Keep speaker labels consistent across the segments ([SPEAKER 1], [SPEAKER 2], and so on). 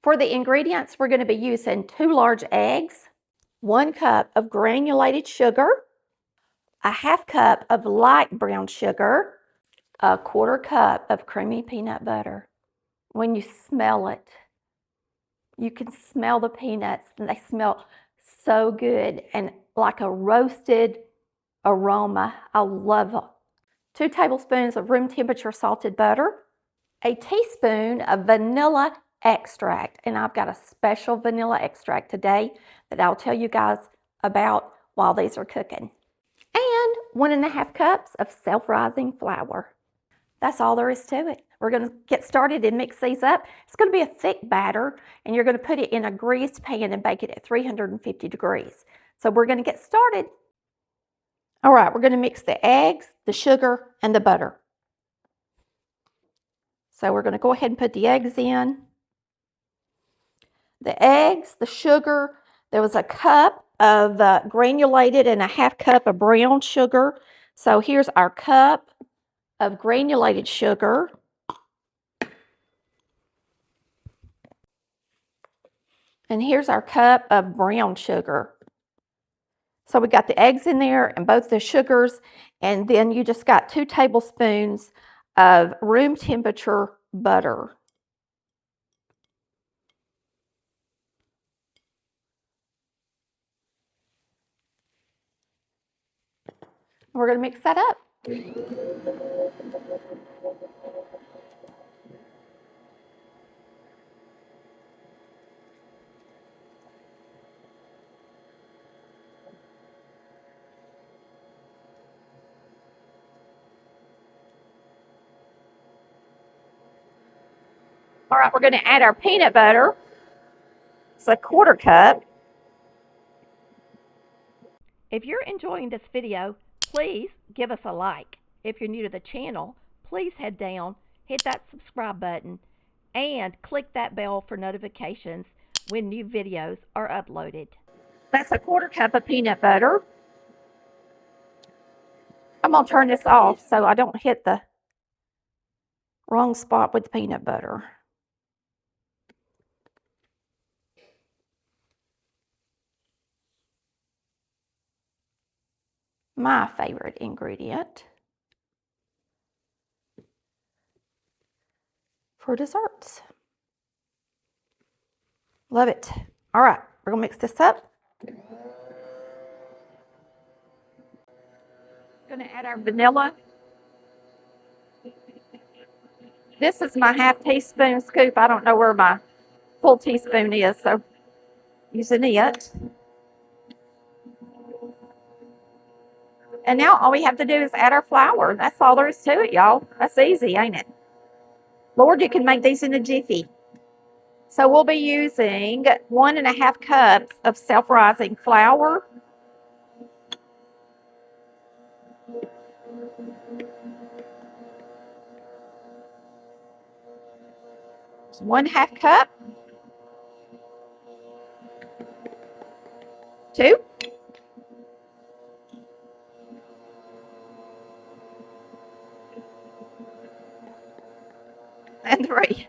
[SPEAKER 1] For the ingredients, we're going to be using 2 large eggs, 1 cup of granulated sugar, a ½ cup of light brown sugar, a ¼ cup of creamy peanut butter. When you smell it, you can smell the peanuts, and they smell so good and like a roasted aroma. I love it. 2 tablespoons of room temperature salted butter, a teaspoon of vanilla extract, and I've got a special vanilla extract today that I'll tell you guys about while these are cooking, and 1½ cups of self-rising flour. That's all there is to it. We're going to get started and mix these up. It's going to be a thick batter, and you're going to put it in a greased pan and bake it at 350 degrees. So we're going to get started. All right, we're going to mix the eggs, the sugar, and the butter. So we're going to go ahead and put the eggs in. The eggs, the sugar, there was a cup of granulated and a ½ cup of brown sugar. So here's our cup of granulated sugar. And here's our cup of brown sugar. So we got the eggs in there and both the sugars, and then you just got 2 tablespoons of room temperature butter. We're going to mix that up. All right, we're going to add our peanut butter. It's a ¼ cup. If you're enjoying this video, please give us a like. If you're new to the channel, please head down, hit that subscribe button, and click that bell for notifications when new videos are uploaded. That's a ¼ cup of peanut butter. I'm going to turn this off so I don't hit the wrong spot with the peanut butter. My favorite ingredient for desserts. Love it. All right, we're going to mix this up. Going to add our vanilla. This is my ½ teaspoon scoop. I don't know where my full teaspoon is, so using it. And now all we have to do is add our flour. That's all there is to it, y'all. That's easy, ain't it? Lord, you can make these in a jiffy. So we'll be using 1½ cups of self-rising flour. It's 1½ cup. 2. And 3.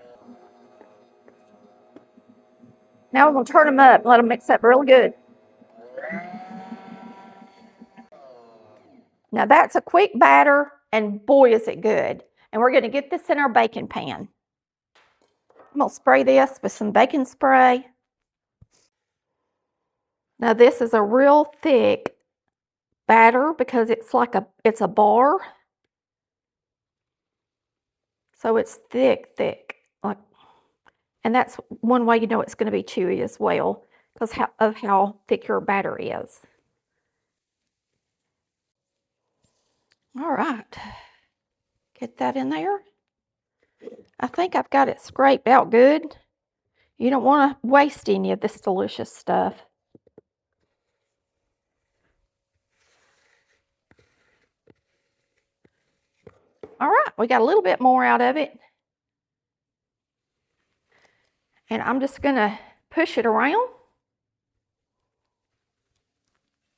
[SPEAKER 1] Now we're going to turn them up and let them mix up real good. Now that's a quick batter, and boy is it good. And we're going to get this in our baking pan. I'm going to spray this with some baking spray. Now this is a real thick batter because it's like it's a bar. So it's thick, like, and that's one way you know it's going to be chewy as well, because of how thick your batter is. All right, get that in there. I think I've got it scraped out good. You don't want to waste any of this delicious stuff. All right, we got a little bit more out of it. And I'm just going to push it around.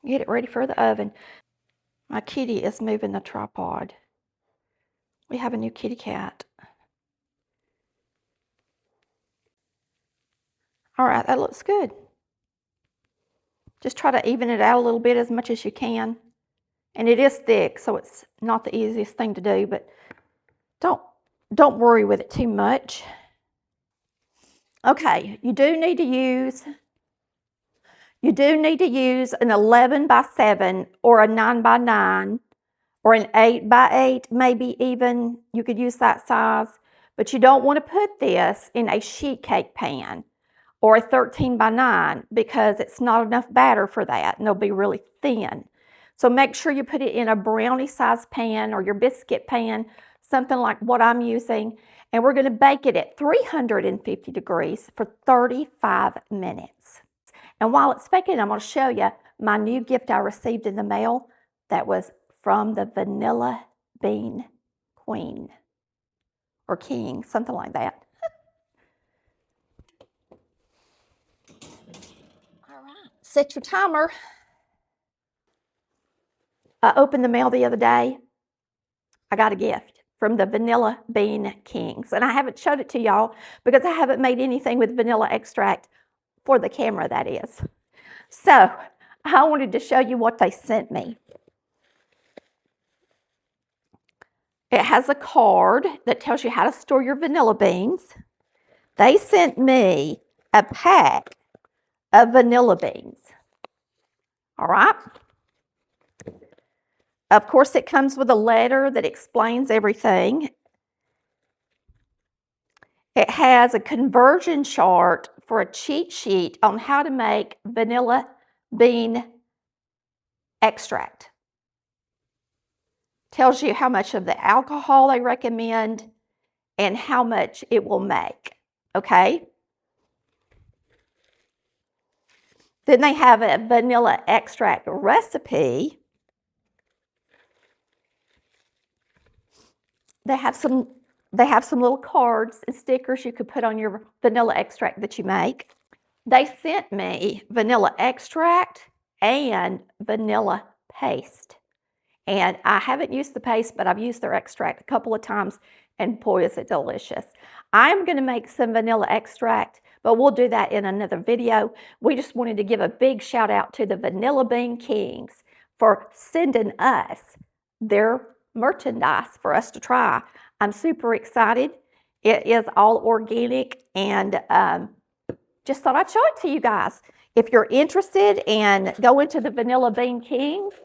[SPEAKER 1] Get it ready for the oven. My kitty is moving the tripod. We have a new kitty cat. All right, that looks good. Just try to even it out a little bit as much as you can. And it is thick, so it's not the easiest thing to do, but don't worry with it too much. Okay, you do need to use an 11 by 7 or a 9 by 9 or an 8 by 8, maybe even you could use that size, but you don't want to put this in a sheet cake pan or a 13 by 9 because it's not enough batter for that and they'll be really thin. So make sure you put it in a brownie size pan or your biscuit pan, something like what I'm using, and we're going to bake it at 350 degrees for 35 minutes. And while it's baking, I'm going to show you my new gift I received in the mail that was from the Vanilla Bean Queen or King, something like that. All right, set your timer. I opened the mail the other day. I got a gift from the Vanilla Bean Kings, and I haven't showed it to y'all because I haven't made anything with vanilla extract for the camera, that is. So I wanted to show you what they sent me. It has a card that tells you how to store your vanilla beans. They sent me a pack of vanilla beans. All right. Of course, it comes with a letter that explains everything. It has a conversion chart for a cheat sheet on how to make vanilla bean extract. Tells you how much of the alcohol they recommend and how much it will make, okay? Then they have a vanilla extract recipe. They have some little cards and stickers you could put on your vanilla extract that you make. They sent me vanilla extract and vanilla paste. And I haven't used the paste, but I've used their extract a couple of times, and boy, is it delicious. I'm going to make some vanilla extract, but we'll do that in another video. We just wanted to give a big shout out to the Vanilla Bean Kings for sending us their merchandise for us to try. I'm super excited. It is all organic, and just thought I'd show it to you guys. If you're interested in going to the Vanilla Bean Kings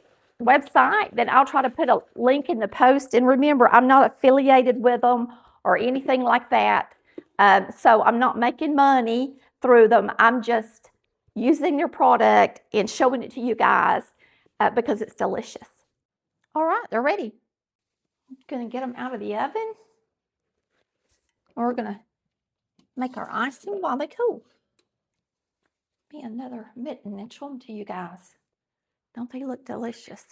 [SPEAKER 1] website, then I'll try to put a link in the post. And remember, I'm not affiliated with them or anything like that. So I'm not making money through them. I'm just using their product and showing it to you guys because it's delicious. All right, they're ready. I'm going to get them out of the oven. We're going to make our icing while they cool. Be another mitten and show them to you guys. Don't they look delicious?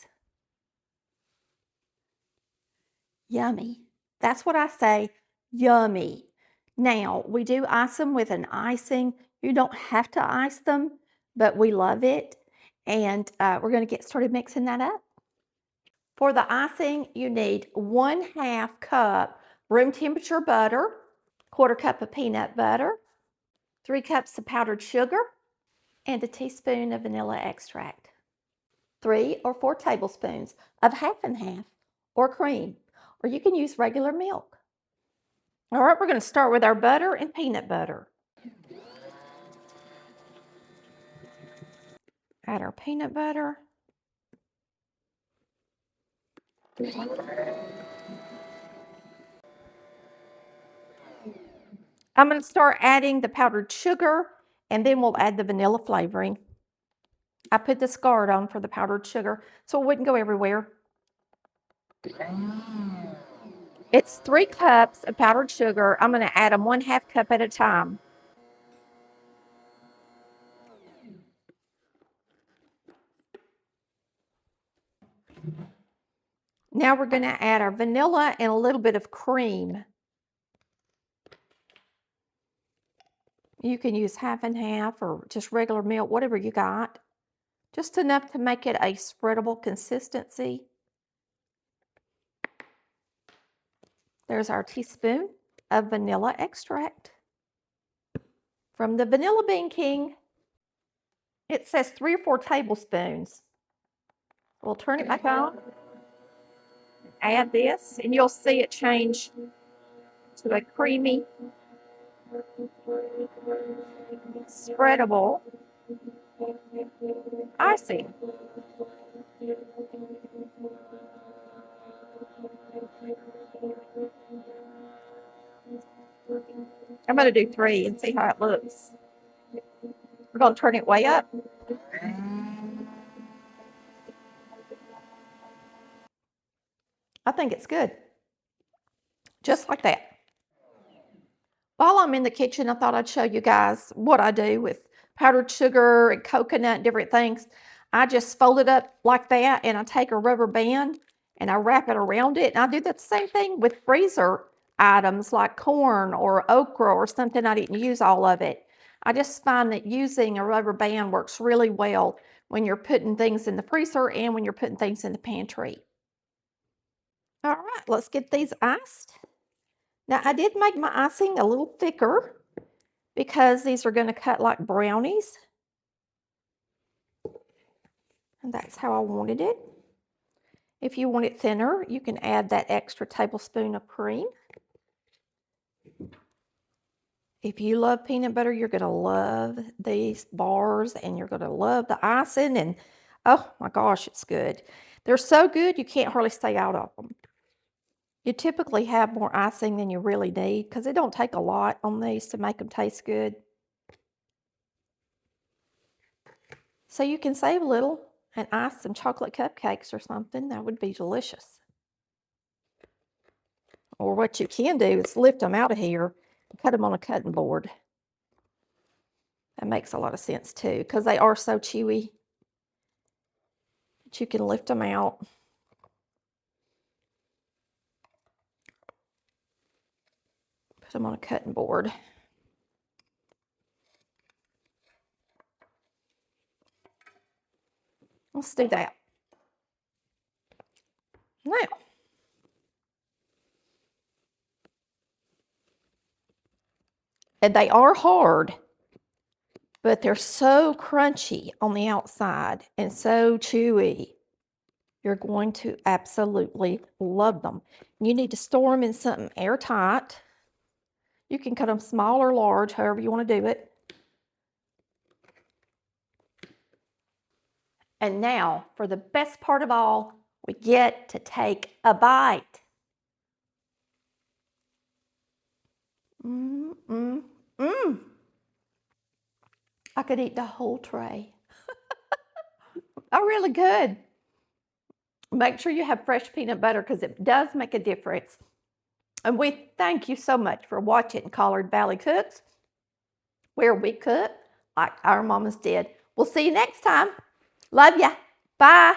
[SPEAKER 1] Yummy. That's what I say, yummy. Now, we do ice them with an icing. You don't have to ice them, but we love it. And we're going to get started mixing that up. For the icing, you need 1/2 cup room temperature butter, 1/4 cup of peanut butter, 3 cups of powdered sugar, and a teaspoon of vanilla extract. 3 or 4 tablespoons of 50/50 or cream, or you can use regular milk. All right, we're going to start with our butter and peanut butter. Add our peanut butter. I'm going to start adding the powdered sugar, and then we'll add the vanilla flavoring. I put this guard on for the powdered sugar so it wouldn't go everywhere. It's 3 cups of powdered sugar. I'm going to add them 1/2 cup at a time. Now we're going to add our vanilla and a little bit of cream. You can use 50/50 or just regular milk, whatever you got. Just enough to make it a spreadable consistency. There's our teaspoon of vanilla extract. From the Vanilla Bean King, it says 3 or 4 tablespoons. We'll turn it back on, add this, and you'll see it change to a creamy, spreadable icing. I'm going to do 3 and see how it looks. We're going to turn it way up. I think it's good. Just like that. While I'm in the kitchen, I thought I'd show you guys what I do with powdered sugar and coconut and different things. I just fold it up like that, and I take a rubber band and I wrap it around it. And I do the same thing with freezer items like corn or okra or something I didn't use all of it. I just find that using a rubber band works really well when you're putting things in the freezer and when you're putting things in the pantry. All right, let's get these iced. Now, I did make my icing a little thicker because these are going to cut like brownies. And that's how I wanted it. If you want it thinner, you can add that extra tablespoon of cream. If you love peanut butter, you're going to love these bars and you're going to love the icing. And oh my gosh, it's good. They're so good, you can't hardly stay out of them. You typically have more icing than you really need because it don't take a lot on these to make them taste good. So you can save a little and ice some chocolate cupcakes or something. That would be delicious. Or what you can do is lift them out of here and cut them on a cutting board. That makes a lot of sense too because they are so chewy that you can lift them out. Put them on a cutting board. Let's do that. Now, and they are hard, but they're so crunchy on the outside and so chewy. You're going to absolutely love them. You need to store them in something airtight. You can cut them small or large, however you want to do it. And now, for the best part of all, we get to take a bite. I could eat the whole tray. Oh, really good. Make sure you have fresh peanut butter because it does make a difference. And we thank you so much for watching Collard Valley Cooks, where we cook like our mamas did. We'll see you next time. Love ya. Bye.